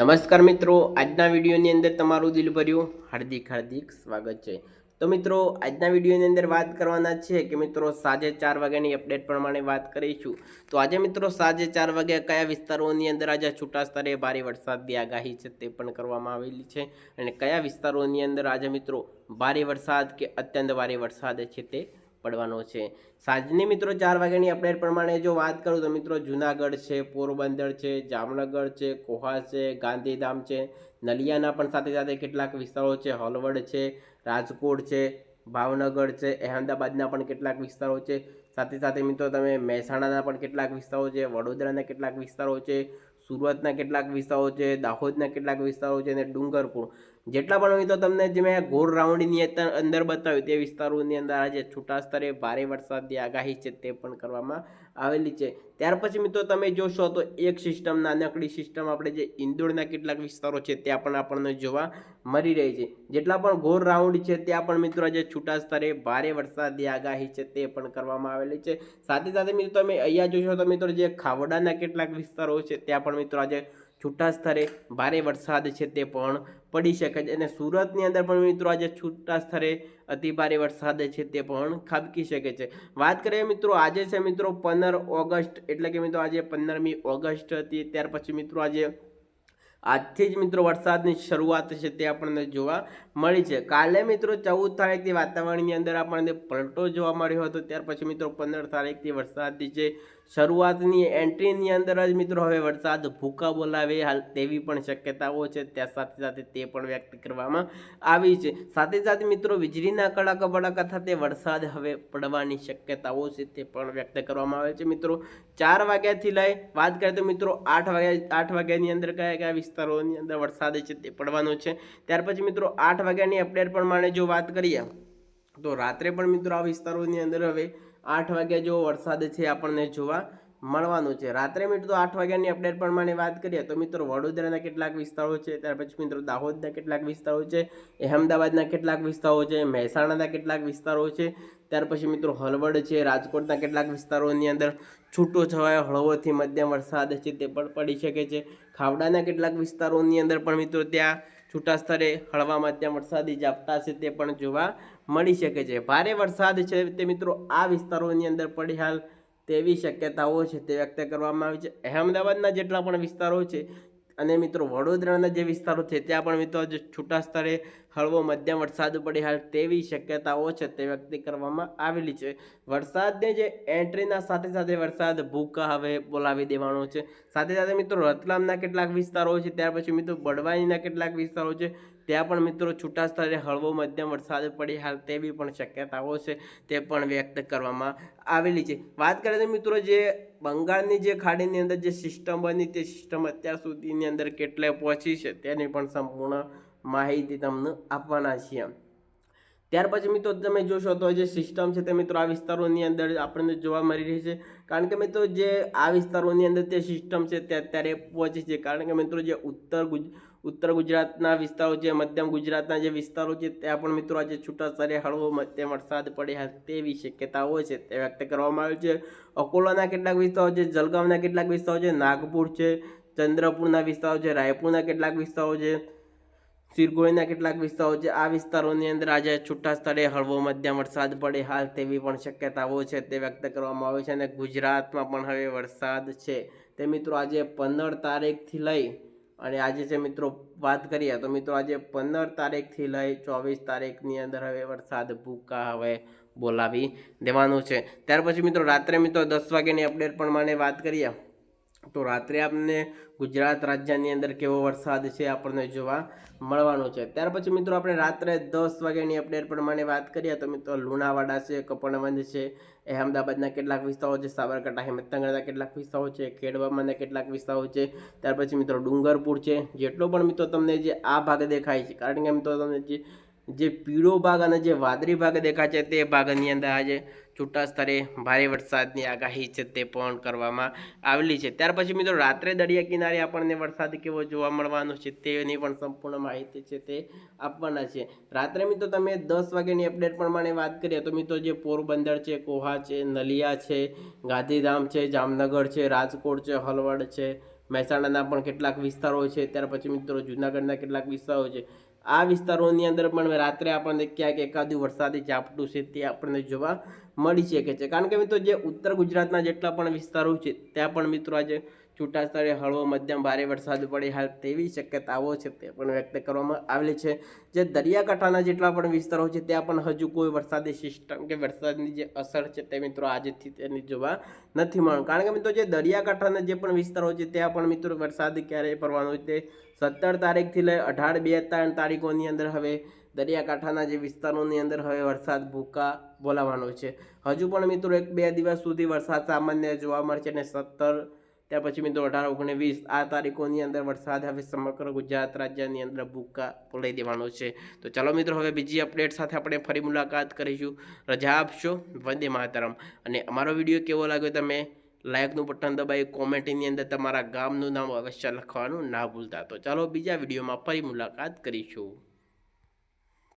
નમસ્કાર મિત્રો, આજના વિડીયોની અંદર તમારું દિલભર્યું હાર્દિક સ્વાગત છે। તો મિત્રો, આજના વિડીયોની અંદર વાત કરવાના છે કે મિત્રો સાંજે 4 વાગ્યાની અપડેટ પ્રમાણે વાત કરીશું। તો આજે મિત્રો સાંજે 4 વાગ્યા કયા વિસ્તારોની અંદર આજે છૂટા સ્તરે ભારે વરસાદની આગાહી છે તે પણ કરવામાં આવેલી છે અને કયા વિસ્તારોની અંદર આજે મિત્રો ભારે વરસાદ કે અત્યંત ભારે વરસાદ છે તે પડવાનો છે। સાંજની મિત્રો 4 વાગ્યાની અપડેટ પ્રમાણે જો વાત કરું તો મિત્રો જૂનાગઢ છે, પોરબંદર છે, જામનગર છે, કોહા છે, ગાંધીધામ છે, નલિયાના પણ સાથે સાથે કેટલાક વિસ્તારો છે, હળવદ છે, રાજકોટ છે, ભાવનગર છે, અહેમદાબાદના પણ કેટલાક વિસ્તારો છે, સાથે સાથે મિત્રો તમે મહેસાણાના પણ કેટલાક વિસ્તારો છે, વડોદરાના કેટલાક વિસ્તારો છે, સુરતના કેટલાક વિસ્તારો છે, દાહોદના કેટલાક વિસ્તારો છે અને ડુંગરપુર જેટલા પણ મિત્રો તમને જે મેં ગોળ રાઉન્ડની અંદર બતાવ્યું તે વિસ્તારોની અંદર આજે છૂટા સ્તરે ભારે વરસાદની આગાહી છે તે પણ કરવામાં આવેલી છે। ત્યાર પછી મિત્રો તમે જોશો તો એક સિસ્ટમ નાનકડી સિસ્ટમ આપણે જે ઇન્દોરના કેટલાક વિસ્તારો છે ત્યાં પણ આપણને જોવા મળી રહી છે। જેટલા પણ ગોળ રાઉન્ડ છે ત્યાં પણ મિત્રો આજે છૂટા સ્તરે ભારે વરસાદની આગાહી છે તે પણ કરવામાં આવેલી છે। સાથે સાથે મિત્રો તમે અહીંયા જોશો તો મિત્રો જે ખાવડાના કેટલાક વિસ્તારો છે ત્યાં પણ મિત્રો આજે છૂટા સ્તરે ભારે વરસાદ છે તે પણ પડી શકે છે અને સુરતની અંદર પણ મિત્રો આજે છૂટા સ્તરે અતિ ભારે વરસાદ છે તે પણ ખાબકી શકે છે। વાત કરીએ મિત્રો આજે છે મિત્રો 15 ઓગસ્ટ એટલે કે મિત્રો આજે 15મી ઓગસ્ટ હતી। ત્યાર પછી મિત્રો આજથી જ મિત્રો વરસાદની શરૂઆત છે તે આપણને જોવા મળી છે। કાલે મિત્રો 14 તારીખથી વાતાવરણની અંદર આપણને પલટો જોવા મળ્યો હતો। ત્યાર પછી મિત્રો 15 તારીખથી વરસાદની જે શરૂઆતની એન્ટ્રીની અંદર જ મિત્રો હવે વરસાદ ભૂકા બોલાવે હાલ તેવી પણ શક્યતાઓ છે ત્યાં સાથે સાથે તે પણ વ્યક્ત કરવામાં આવી છે। સાથે સાથે મિત્રો વીજળીના કડાકા બડાકા સાથે વરસાદ હવે પડવાની શક્યતાઓ છે તે પણ વ્યક્ત કરવામાં આવે છે। મિત્રો 4 વાગ્યાથી લઈ વાત કરીએ તો મિત્રો 8 વાગ્યાની અંદર કયા વિસ્તારોની અંદર વરસાદ છે તે પડવાનો છે। ત્યાર પછી મિત્રો 8 વાગ્યાની અપડેટ પ્રમાણે જો વાત કરીએ તો રાત્રે પણ મિત્રો આ વિસ્તારોની અંદર હવે 8 વાગ્યા જેવો વરસાદ છે આપણને જોવા મળવાનું છે। રાત્રે મિત્રો 8 વાગ્યાની અપડેટ પ્રમાણે વાત કરીએ તો મિત્રો વડોદરાના કેટલાક વિસ્તારો છે, ત્યાર પછી મિત્રો દાહોદના કેટલાક વિસ્તારો છે, અહેમદાબાદના કેટલાક વિસ્તારો છે, મહેસાણાના કેટલાક વિસ્તારો છે, ત્યાર પછી મિત્રો હળવદ છે, રાજકોટના કેટલાક વિસ્તારોની અંદર છૂટો છવાયો હળવોથી મધ્યમ વરસાદ છે તે પણ પડી શકે છે। ખાવડાના કેટલાક વિસ્તારોની અંદર પણ મિત્રો ત્યાં છૂટા સ્તરે હળવા મધ્યમ વરસાદી ઝાપટા છે તે પણ જોવા મળી શકે છે। ભારે વરસાદ છે તે મિત્રો આ વિસ્તારોની અંદર પડી હાલ તેવી શક્યતાઓ છે તે વ્યક્ત કરવામાં આવી છે। અહેમદાબાદના જેટલા પણ વિસ્તારો છે અને મિત્રો વડોદરાના જે વિસ્તારો છે ત્યાં પણ મિત્રો છૂટા સ્તરે હળવો મધ્યમ વરસાદ પડે હાલ તેવી શક્યતાઓ છે તે વ્યક્ત કરવામાં આવેલી છે। વરસાદને જે એન્ટ્રીના સાથે સાથે વરસાદ ભૂકા હવે બોલાવી દેવાનો છે। સાથે સાથે મિત્રો રતલામના કેટલાક વિસ્તારો છે, ત્યાર પછી મિત્રો બળવાઈના કેટલાક વિસ્તારો છે ત્યાં પણ મિત્રો છૂટા સ્તરે હળવો મધ્યમ વરસાદ પડી હાલ તેવી પણ શક્યતાઓ છે તે પણ વ્યક્ત કરવામાં આવેલી છે। વાત કરીએ તો મિત્રો જે બંગાળની જે ખાડીની અંદર જે સિસ્ટમ બની તે સિસ્ટમ અત્યાર સુધીની અંદર કેટલે પહોંચી છે તેની પણ સંપૂર્ણ માહિતી તમને આપવાના છીએ। ત્યાર પછી મિત્રો તમે જોશો તો જે સિસ્ટમ છે તે મિત્રો આ વિસ્તારોની અંદર આપણને જોવા મળી રહી છે કારણ કે મિત્રો જે આ વિસ્તારોની અંદર તે સિસ્ટમ છે તે અત્યારે પહોંચી છે કારણ કે મિત્રો જે ઉત્તર ગુજરાતના વિસ્તારો છે, મધ્યમ ગુજરાતના જે વિસ્તારો છે ત્યાં પણ મિત્રો આજે છૂટા સ્તરે હળવો મધ્યમ વરસાદ પડે તેવી શક્યતાઓ છે તે વ્યક્ત કરવામાં આવી છે। અકોલાના કેટલાક વિસ્તારો છે, જલગાંવના કેટલાક વિસ્તારો છે, નાગપુર છે, ચંદ્રપુરના વિસ્તારો છે, રાયપુરના કેટલાક વિસ્તારો છે, સિરગોળીના કેટલાક વિસ્તારો છે, આ વિસ્તારોની અંદર આજે છૂટા સ્તરે હળવો મધ્યમ વરસાદ પડે હાલ તેવી પણ શક્યતાઓ છે તે વ્યક્ત કરવામાં આવે છે। અને ગુજરાતમાં પણ હવે વરસાદ છે તે મિત્રો આજે 15 તારીખથી લઈ અને આજે છે મિત્રો વાત કરીએ તો મિત્રો આજે 15 તારીખથી લઈ 24 તારીખની અંદર હવે વરસાદ ભૂકા હવે બોલાવી દેવાનું છે। ત્યાર પછી મિત્રો રાત્રે મિત્રો 10 વાગ્યાની અપડેટ પ્રમાણે વાત કરીએ તો રાત્રે આપણને ગુજરાત રાજ્યની અંદર કેવો વરસાદ છે આપણને જોવા મળવાનો છે। ત્યાર પછી મિત્રો આપણે રાત્રે 10 વાગ્યાની અપડેટ પ્રમાણે વાત કરીએ તો મિત્રો લુણાવાડા છે, કપડવંજ છે, અહેમદાબાદના કેટલાક વિસ્તારો છે, સાબરકાંઠા હિંમતનગરના કેટલાક વિસ્તારો છે, ખેડબ્રહ્માના કેટલાક વિસ્તારો છે, ત્યાર પછી મિત્રો ડુંગરપુર છે। જેટલો પણ મિત્રો તમને જે આ ભાગ દેખાય છે કારણ કે મિત્રો તમને જે પીળો ભાગ અને જે વાદળી ભાગ દેખાય છે તે ભાગની અંદર આજે છૂટા સ્તરે ભારે વરસાદની આગાહી છે તે પણ કરવામાં આવેલી છે। ત્યાર પછી મિત્રો રાત્રે દરિયા કિનારે આપણને વરસાદ કેવો જોવા મળવાનો છે તેની પણ સંપૂર્ણ માહિતી છે તે આપવાના છે। રાત્રે મિત્રો તમે 10 વાગ્યાની અપડેટ પ્રમાણે વાત કરીએ તો મિત્રો જે પોરબંદર છે, કોહા છે, નલિયા છે, ગાંધીધામ છે, જામનગર છે, રાજકોટ છે, હળવદ છે, મહેસાણાના પણ કેટલાક વિસ્તારો છે, ત્યાર પછી મિત્રો જૂનાગઢના કેટલાક વિસ્તારો છે. આ વિસ્તારોની અંદર પણ રાત્રે આપણને ક્યાંક એકાદું વરસાદી ઝાપટું છે તે આપણને જોવા મળી શકે છે. કારણ કે મિત્રો જે ઉત્તર ગુજરાતના જેટલા પણ વિસ્તારો છે ત્યાં પણ મિત્રો આજે છૂટાછવાયા હળવો મધ્યમ ભારે વરસાદ પડે હાલ તેવી શક્યતાઓ છે તે પણ વ્યક્ત કરવામાં આવેલી છે. જે દરિયાકાંઠાના જેટલા પણ વિસ્તારો છે ત્યાં પણ હજુ કોઈ વરસાદી સિસ્ટમ કે વરસાદની જે અસર છે તે મિત્રો આજથી તેની જોવા નથી મળ્યું. કારણ કે મિત્રો જે દરિયાકાંઠાના જે પણ વિસ્તારો છે ત્યાં પણ મિત્રો વરસાદ ક્યારે પડવાનો છે તે 17 તારીખથી લઈ 18-2-3 તારીખોની અંદર હવે દરિયાકાંઠાના જે વિસ્તારોની અંદર હવે વરસાદ ભૂકા બોલાવવાનો છે. હજુ પણ મિત્રો 1-2 દિવસ સુધી વરસાદ સામાન્ય જોવા મળશે અને 17 ત્યાર પછી મિત્રો 18-19 આ તારીખોની અંદર વરસાદ હવે સમગ્ર ગુજરાત રાજ્યની અંદર ભૂકા બોલાવી દેવાનો છે. તો ચાલો મિત્રો હવે બીજી અપડેટ સાથે આપણે ફરી મુલાકાત કરીશું. રજા આપશો. વંદે માતરમ. અને અમારો વિડીયો કેવો લાગ્યો તમે લાઇકનું બટન દબાવી કોમેન્ટની અંદર તમારા ગામનું નામ અવશ્ય લખવાનું ના ભૂલતા. તો ચાલો બીજા વિડીયોમાં ફરી મુલાકાત કરીશું.